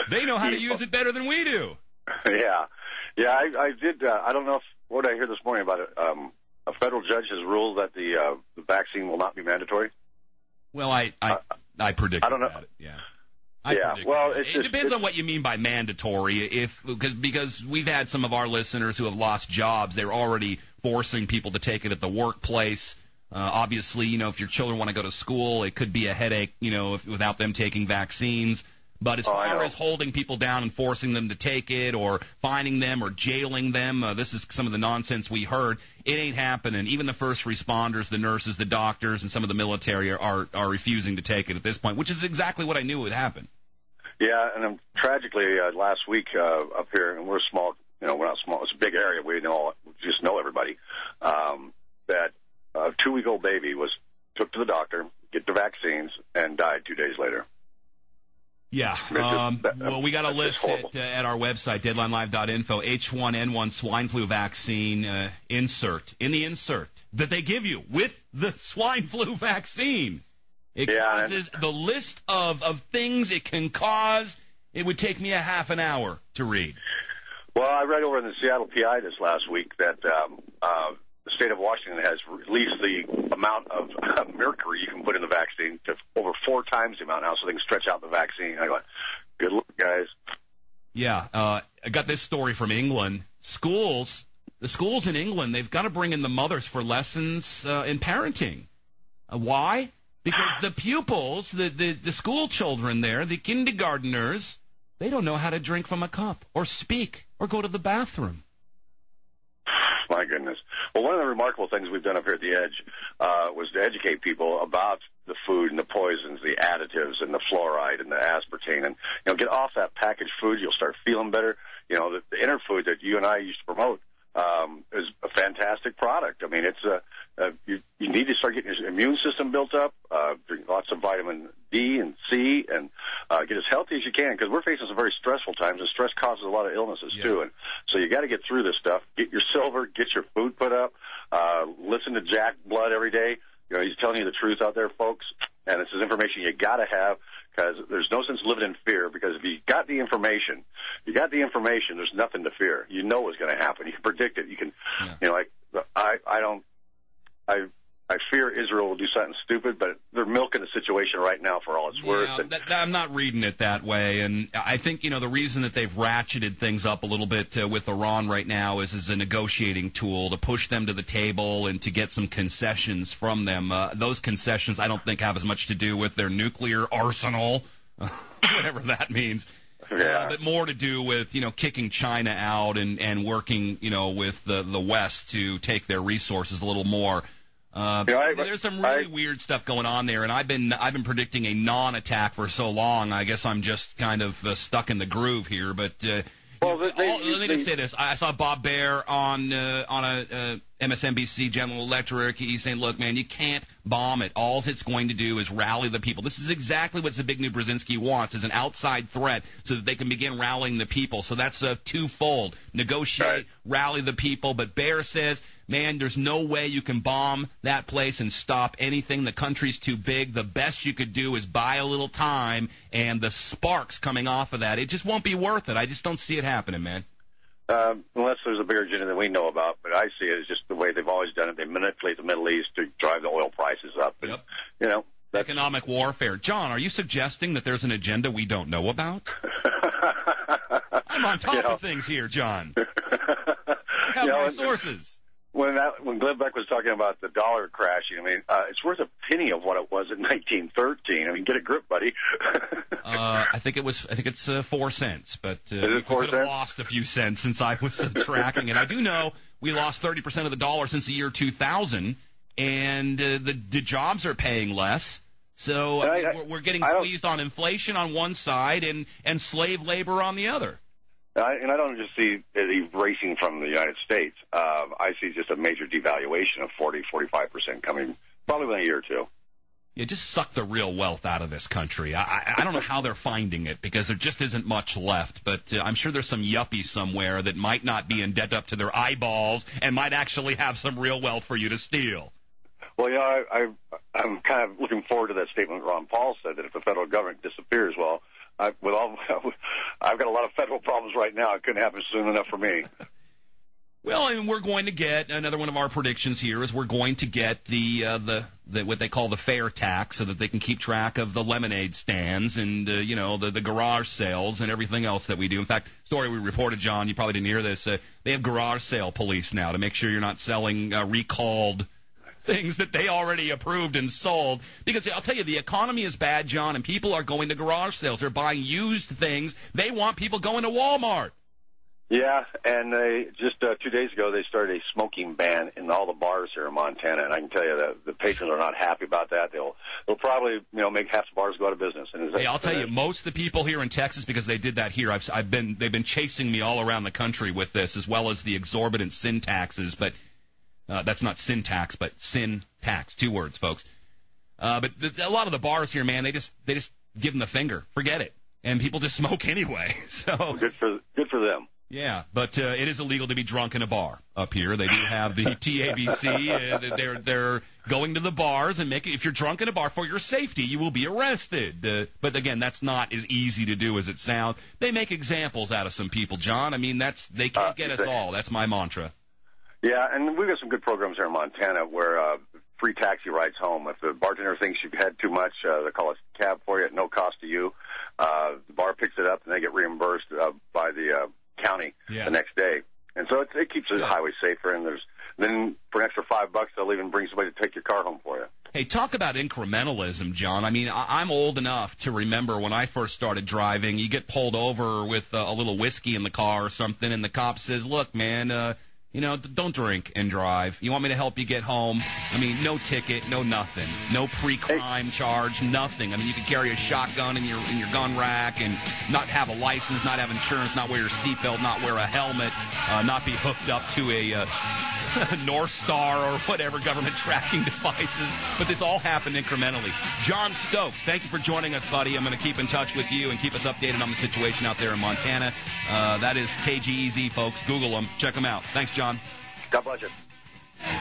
They know how to use it better than we do. Yeah, I did. I don't know what did I hear this morning about it. A federal judge has ruled that the vaccine will not be mandatory. Well, I predicted I don't know. that. Yeah. Well, it depends on what you mean by mandatory. Because we've had some of our listeners who have lost jobs, they're already forcing people to take it at the workplace. Obviously, if your children want to go to school, it could be a headache, without them taking vaccines. But as far as holding people down and forcing them to take it or fining them or jailing them, this is some of the nonsense we heard. It ain't happening. Even the first responders, the nurses, the doctors, and some of the military are refusing to take it at this point, which is exactly what I knew would happen. Yeah, and tragically, last week up here, and we're small, we're not small. It's a big area. We just know everybody. That a 2-week-old baby was took to the doctor, get the vaccines, and died 2 days later. Yeah. Well, we got a list at our website, deadlinelive.info, H1N1 swine flu vaccine insert that they give you with the swine flu vaccine. It causes the list of things it can cause. It would take me a half an hour to read. Well, I read over in the Seattle PI this last week that the state of Washington has released the amount of mercury you can put in the vaccine to over 4 times the amount now, so they can stretch out the vaccine. I go, good luck, guys. Yeah, I got this story from England. The schools in England, they've got to bring in the mothers for lessons in parenting. Why? Because the pupils, the school children there, the kindergarteners, they don't know how to drink from a cup or speak or go to the bathroom. My goodness. Well, one of the remarkable things we've done up here at the Edge was to educate people about the food and the poisons, the additives and the fluoride and the aspartame. And, get off that packaged food. You'll start feeling better. The inner food that you and I used to promote is a fantastic product. I mean, it's you need to start getting your immune system built up, drink lots of vitamin D and C, and get as healthy as you can, because we're facing some very stressful times, and stress causes a lot of illnesses too. And so you got to get through this stuff. Get your silver, get your food put up, listen to Jack Blood every day. He's telling you the truth out there, folks, and this is information you got to have, because there's no sense living in fear, because if you got the information, there's nothing to fear. You know what's going to happen. You can predict it. You can, I fear Israel will do something stupid, but they're milking the situation right now for all it's worth. I'm not reading it that way, and I think, the reason that they've ratcheted things up a little bit with Iran right now is as a negotiating tool to push them to the table and to get some concessions from them. Those concessions I don't think have as much to do with their nuclear arsenal, whatever that means. But more to do with, kicking China out and working, with the West to take their resources a little more. There's some really weird stuff going on there, and I've been predicting a non-attack for so long. I guess I'm just kind of stuck in the groove here. But let me just say this: I saw Bob Baer on a MSNBC, General Electric. He's saying, "Look, man, you can't bomb it. All it's going to do is rally the people." This is exactly what Zbigniew Brzezinski wants: is an outside threat so that they can begin rallying the people. So that's twofold: negotiate, rally the people. But Baer says, man, there's no way you can bomb that place and stop anything. The country's too big. The best you could do is buy a little time, and the sparks coming off of that, it just won't be worth it. I just don't see it happening, man. Unless there's a bigger agenda than we know about, but I see it as just the way they've always done it. They manipulate the Middle East to drive the oil prices up. And, economic warfare. John, are you suggesting that there's an agenda we don't know about? I'm on top of things here, John. I have my sources. When Glenn Beck was talking about the dollar crashing, I mean, it's worth a penny of what it was in 1913. I mean, get a grip, buddy. I think it's 4 cents, but we could have lost a few cents since I was tracking it. I do know we lost 30% of the dollar since the year 2000, and the jobs are paying less. So we're getting squeezed on inflation on one side and slave labor on the other. And I don't just see it erasing from the United States. I see just a major devaluation of 40-45% coming probably within a year or two. Yeah, just suck the real wealth out of this country. I don't know how they're finding it, because there just isn't much left. But I'm sure there's some yuppie somewhere that might not be in debt up to their eyeballs and might actually have some real wealth for you to steal. Well, I'm kind of looking forward to that statement Ron Paul said, that if the federal government disappears, well, I've got a lot of federal problems right now. It couldn't happen soon enough for me. Well, and we're going to get another one of our predictions here is we're going to get the what they call the fair tax, so that they can keep track of the lemonade stands and the garage sales and everything else that we do. In fact, story we reported, John, you probably didn't hear this. They have garage sale police now to make sure you're not selling recalled things that they already approved and sold. Because I'll tell you, the economy is bad, John, and people are going to garage sales. They're buying used things. They want people going to Walmart. Yeah, and they just 2 days ago they started a smoking ban in all the bars here in Montana, and I can tell you that the patrons are not happy about that. They'll probably make half the bars go out of business. And hey, I'll tell you, most of the people here in Texas, because they did that here, they've been chasing me all around the country with this, as well as the exorbitant sin taxes. But that's not sin tax, but sin tax. 2 words, folks. But a lot of the bars here, man, they just give them the finger. Forget it, and people just smoke anyway. So good for them. Yeah, but it is illegal to be drunk in a bar up here. They do have the TABC. They're going to the bars and if you're drunk in a bar for your safety, you will be arrested. But again, that's not as easy to do as it sounds. They make examples out of some people, John. I mean, they can't get us all. That's my mantra. Yeah, and we've got some good programs here in Montana where free taxi rides home. If the bartender thinks you've had too much, they call a cab for you at no cost to you. The bar picks it up and they get reimbursed by the county the next day, and so it keeps the highway safer. And then for an extra $5, they'll even bring somebody to take your car home for you. Hey, talk about incrementalism, John. I mean, I'm old enough to remember when I first started driving. You get pulled over with a little whiskey in the car or something, and the cop says, "Look, man, don't drink and drive. You want me to help you get home?" I mean, no ticket, no nothing, no pre-crime charge, nothing. I mean, you could carry a shotgun in your gun rack and not have a license, not have insurance, not wear your seatbelt, not wear a helmet, not be hooked up to a North Star or whatever government tracking devices. But this all happened incrementally. John Stokes, thank you for joining us, buddy. I'm going to keep in touch with you and keep us updated on the situation out there in Montana. That is KGEZ, folks. Google them. Check them out. Thanks, John. God bless you.